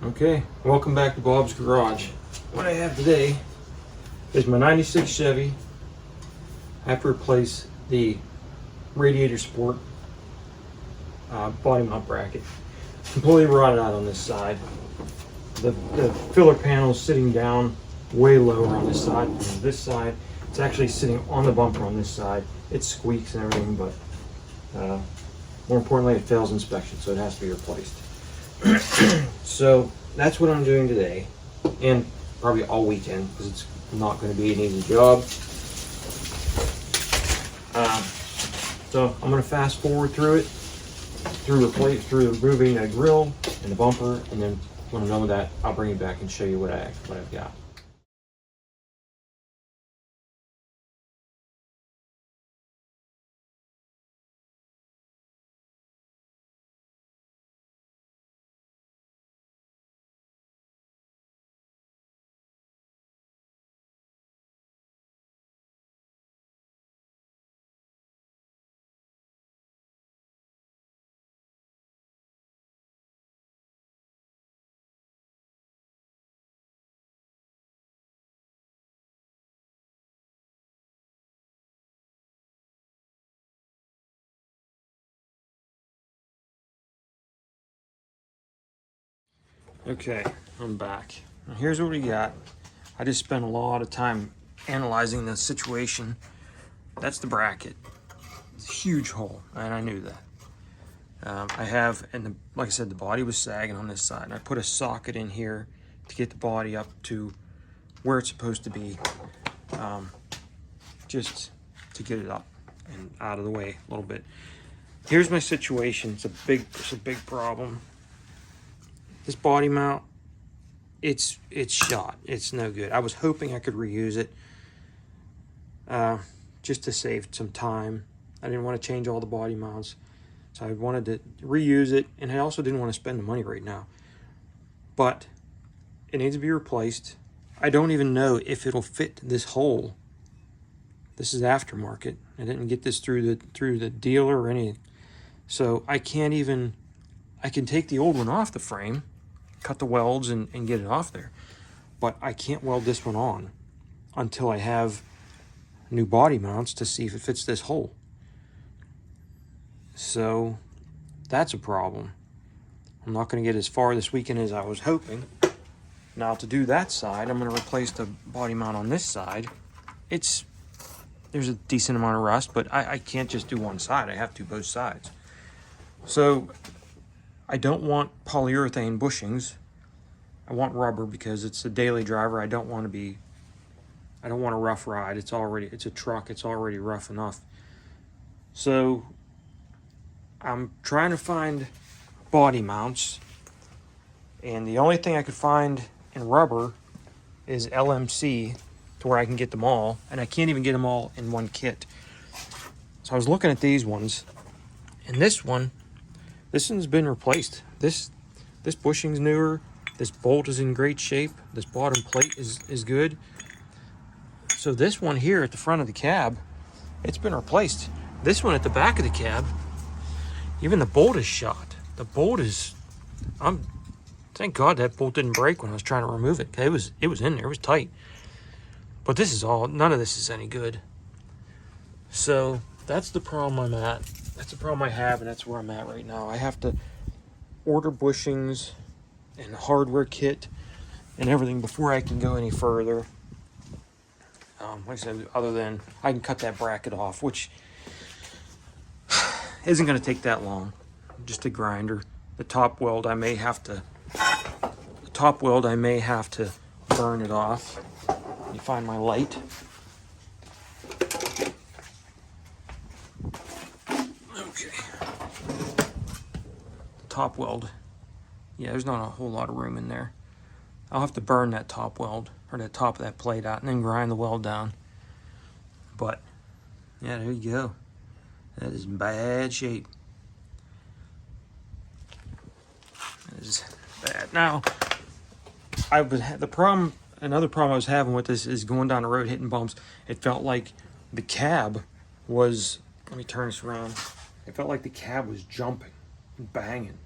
Okay, welcome back to Bob's Garage. What I have today is my 96 Chevy. I have to replace the radiator support body mount bracket. Completely rotted out on this side. The filler panel is sitting down way lower on this side. On this side, it's actually sitting on the bumper on this side. It squeaks and everything, but more importantly, it fails inspection, so it has to be replaced. So that's what I'm doing today, and probably all weekend, because it's not going to be an easy job. So I'm going to fast forward through it, through removing the grill and the bumper, and then when I'm done with that, I'll bring it back and show you what I've got. Okay, I'm back. Now here's what we got. I just spent a lot of time analyzing the situation. That's the bracket. It's a huge hole, and I knew that. I have, and like I said, the body was sagging on this side. And I put a socket in here to get the body up to where it's supposed to be, just to get it up and out of the way a little bit. Here's my situation. It's a big problem. This body mount, it's shot. It's no good. I was hoping I could reuse it, just to save some time. I didn't want to change all the body mounts, so I wanted to reuse it, and I also didn't want to spend the money right now. But it needs to be replaced. I don't even know if it'll fit this hole. This is aftermarket. I didn't get this through the dealer or anything, so I can't even. I can take the old one off the frame, cut the welds and get it off there, but I can't weld this one on until I have new body mounts to see if it fits this hole. So that's a problem. I'm not going to get as far this weekend as I was hoping. Now to do that side, I'm going to replace the body mount on this side. There's a decent amount of rust, but I can't just do one side. I have to do both sides. So I don't want polyurethane bushings. I want rubber because it's a daily driver. I don't want a rough ride. It's a truck. It's already rough enough. So I'm trying to find body mounts, and the only thing I could find in rubber is LMC, to where I can get them all, and I can't even get them all in one kit. So I was looking at these ones, and this one's been replaced. This bushing's newer. This bolt is in great shape. This bottom plate is good. So this one here at the front of the cab, it's been replaced. This one at the back of the cab, even the bolt is shot. The bolt is, thank God that bolt didn't break when I was trying to remove it. It was in there, it was tight. But none of this is any good. So that's the problem I'm at. That's the problem I have, and that's where I'm at right now. I have to order bushings and hardware kit and everything before I can go any further. Like I said, other than I can cut that bracket off, which isn't going to take that long. Just a grinder. The top weld, I may have to burn it off. Let me find my light. Okay. Top weld. Yeah, there's not a whole lot of room in there. I'll have to burn that top weld, or the top of that plate out, and then grind the weld down. But yeah, there you go. That is in bad shape. That is bad. Now, another problem I was having with this is going down the road hitting bumps. It felt like the cab was, let me turn this around. It felt like the cab was jumping and banging.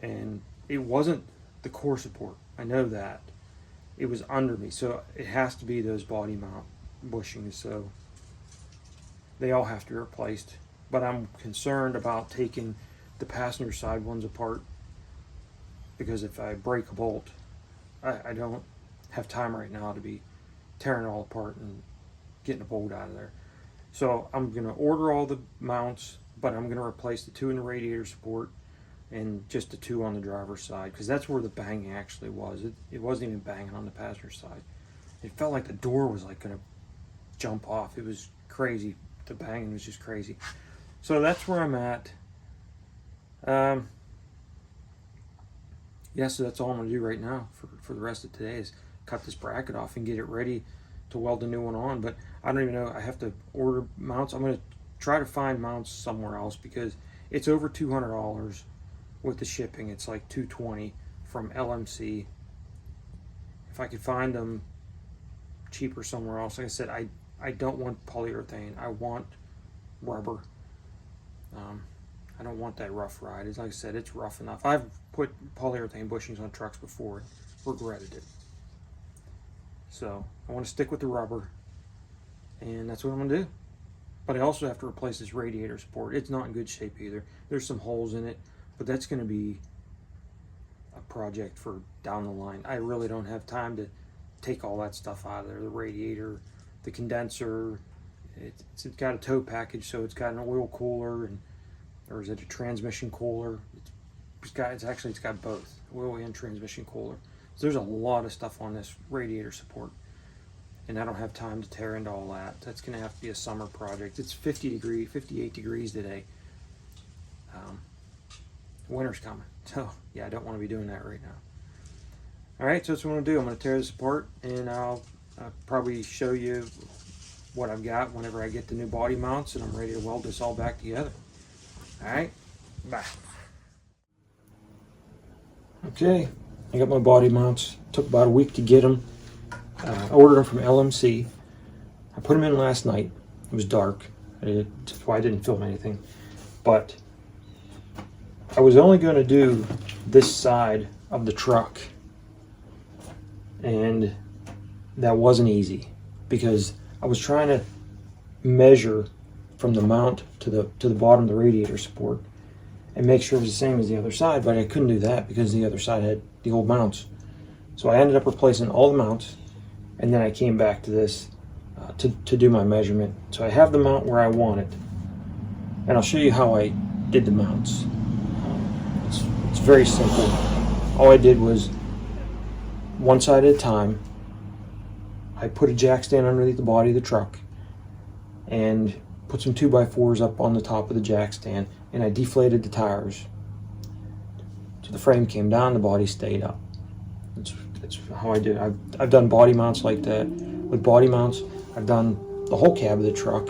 And it wasn't the core support. I know that. It was under me, so it has to be those body mount bushings, so they all have to be replaced. But I'm concerned about taking the passenger side ones apart, because if I break a bolt, I don't have time right now to be tearing it all apart and getting a bolt out of there. So I'm going to order all the mounts, but I'm going to replace the 2 in the radiator support and just the 2 on the driver's side, because that's where the banging actually was. It wasn't even banging on the passenger side. It felt like the door was like going to jump off. It was crazy. The banging was just crazy. So that's where I'm at. Yeah, so that's all I'm going to do right now for the rest of today is cut this bracket off and get it ready to weld the new one on. But I don't even know. I have to order mounts. I'm going to try to find mounts somewhere else, because it's over $200 with the shipping. It's like $220 from LMC. If I could find them cheaper somewhere else, like I said, I don't want polyurethane. I want rubber. I don't want that rough ride. It's like I said, it's rough enough. I've put polyurethane bushings on trucks before, regretted it. So I want to stick with the rubber, and that's what I'm gonna do. But I also have to replace this radiator support. It's not in good shape either. There's some holes in it, but that's gonna be a project for down the line. I really don't have time to take all that stuff out of there. The radiator, the condenser, it's got a tow package, so it's got an oil cooler, and or is it a transmission cooler? It's got both oil and transmission cooler. So there's a lot of stuff on this radiator support, and I don't have time to tear into all that. That's gonna have to be a summer project. It's 58 degrees today. Winter's coming, so yeah, I don't want to be doing that right now. All right, so that's what I'm gonna do. I'm gonna tear this apart, and I'll probably show you what I've got whenever I get the new body mounts and I'm ready to weld this all back together. All right, bye. Okay, I got my body mounts. Took about a week to get them. I ordered them from LMC. I put them in last night. It was dark. That's why I didn't film anything. But I was only going to do this side of the truck, and that wasn't easy, because I was trying to measure from the mount to the bottom of the radiator support and make sure it was the same as the other side, but I couldn't do that because the other side had the old mounts. So I ended up replacing all the mounts, and then I came back to this to do my measurement. So I have the mount where I want it, and I'll show you how I did the mounts. It's very simple. All I did was one side at a time. I put a jack stand underneath the body of the truck and put some 2x4s up on the top of the jack stand, and I deflated the tires. So the frame came down, the body stayed up. That's how I did it. I've done body mounts like that. With body mounts, I've done the whole cab of the truck,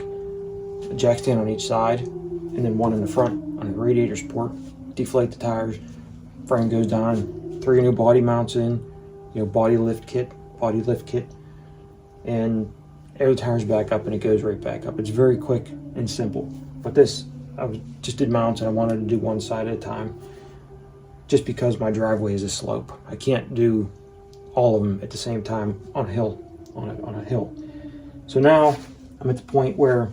a jack stand on each side, and then one in the front on the radiator support. Deflate the tires, frame goes down, 3 new body mounts in, body lift kit, and air the tires back up, and it goes right back up. It's very quick and simple. But this, just did mounts, and I wanted to do one side at a time, just because my driveway is a slope. I can't do all of them at the same time on a hill. So now I'm at the point where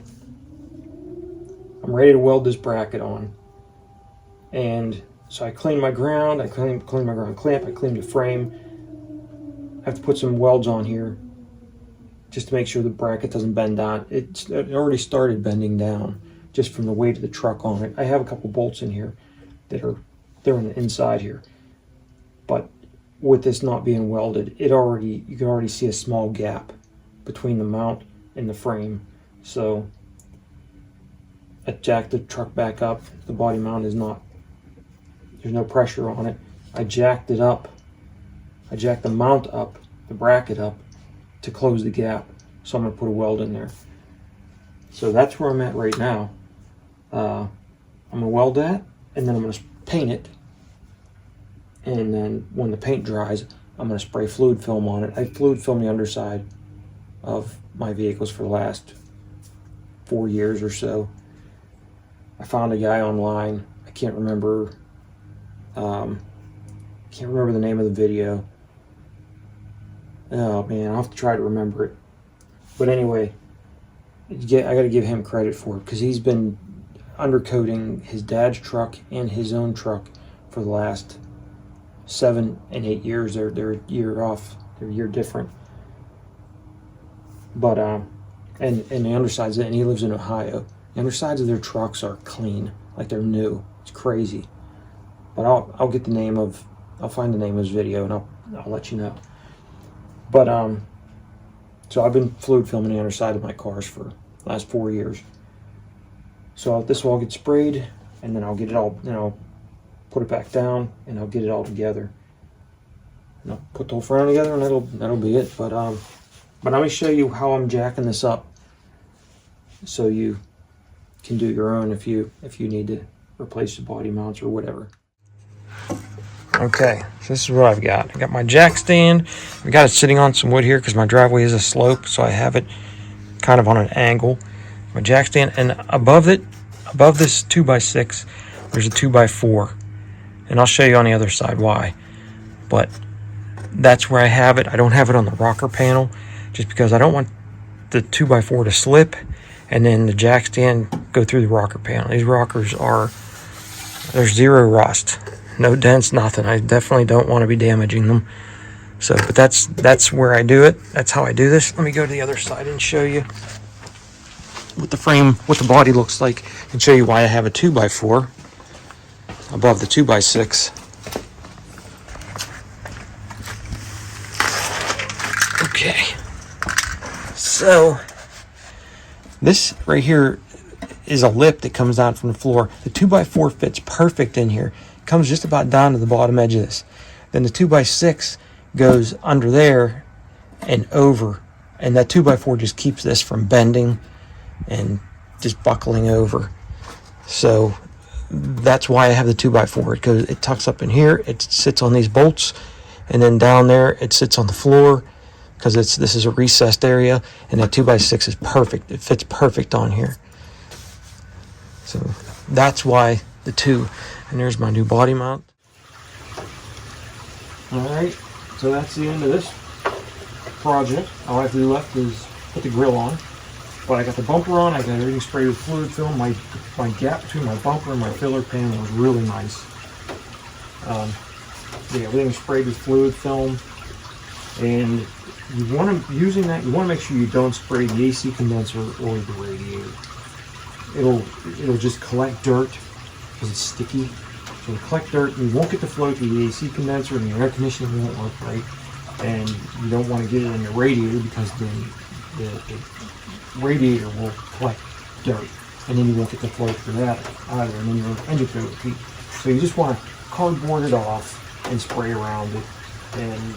I'm ready to weld this bracket on. And so I cleaned my ground, I cleaned my ground clamp, I cleaned the frame. I have to put some welds on here just to make sure the bracket doesn't bend down. It already started bending down just from the weight of the truck on it. I have a couple bolts in here they're on the inside here. But with this not being welded, you can already see a small gap between the mount and the frame. So I jacked the truck back up. The body mount there's no pressure on it. I jacked it up. I jacked the mount up, the bracket up, to close the gap. So I'm gonna put a weld in there. So that's where I'm at right now. I'm gonna weld that, and then I'm gonna paint it. And then when the paint dries, I'm gonna spray fluid film on it. I fluid film the underside of my vehicles for the last 4 years or so. I found a guy online, I can't remember, can't remember the name of the video. Oh man, I'll have to try to remember it. But anyway, I got to give him credit for it because he's been undercoating his dad's truck and his own truck for the last 7 and 8 years. They're a year off. They're a year different. But and the undersides, and he lives in Ohio. The undersides of their trucks are clean, like they're new. It's crazy. But I'll get the name of, I'll find the name of his video and I'll let you know. But so I've been fluid filming the underside of my cars for the last 4 years. So this will all get sprayed, and then I'll get it all, put it back down, and I'll get it all together. And I'll put the whole front together, and that'll be it. But let me show you how I'm jacking this up, so you can do your own if you need to replace the body mounts or whatever. Okay, so this is what I've got. I got my jack stand. I got it sitting on some wood here because my driveway is a slope, so I have it kind of on an angle. My jack stand, and above this 2x6, there's a 2x4, and I'll show you on the other side why. But that's where I have it. I don't have it on the rocker panel, just because I don't want the 2x4 to slip, and then the jack stand go through the rocker panel. These rockers there's zero rust. No dents, nothing. I definitely don't want to be damaging them. So, but that's where I do it. That's how I do this. Let me go to the other side and show you what the body looks like, and show you why I have a 2x4 above the 2x6. Okay. So, this right here is a lip that comes down from the floor. The 2x4 fits perfect in here. Comes just about down to the bottom edge of this. Then the 2x6 goes under there and over, and that 2x4 just keeps this from bending and just buckling over. So that's why I have the 2x4. It tucks up in here, it sits on these bolts, and then down there it sits on the floor because this is a recessed area, and that 2x6 is perfect. It fits perfect on here. So that's why the 2. And there's my new body mount. Alright, so that's the end of this project. All I have to do left is put the grill on. But I got the bumper on, I got everything sprayed with fluid film. My gap between my bumper and my filler panel was really nice. Yeah, everything's sprayed with fluid film. And you want to make sure you don't spray the AC condenser or the radiator. It'll just collect dirt because it's sticky. So it'll collect dirt, and you won't get the flow through the AC condenser, and the air conditioning won't work right. And you don't want to get it in the radiator because then the radiator will collect dirt, and then you won't get the flow through that either, and then your engine will repeat. So you just want to cardboard it off and spray around it, and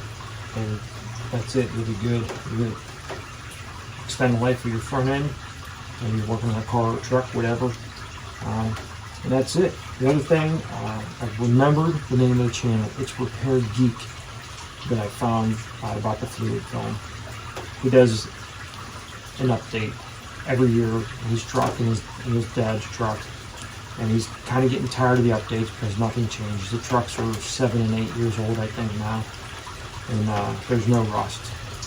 that's it. You'll be good. You'll extend the life of your front end, and you're working on a car or a truck, whatever. And that's it. The other thing, I've remembered the name of the channel. It's Repair Geek that I found about the fluid film. He does an update every year in his truck and his dad's truck. And he's kind of getting tired of the updates because nothing changes. The trucks are 7 and 8 years old, I think, now. And there's no rust.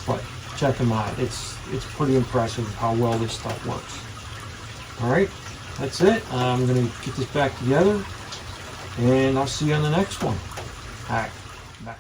But check them out. It's pretty impressive how well this stuff works. Alright. That's it. I'm going to get this back together, and I'll see you on the next one. All right, bye.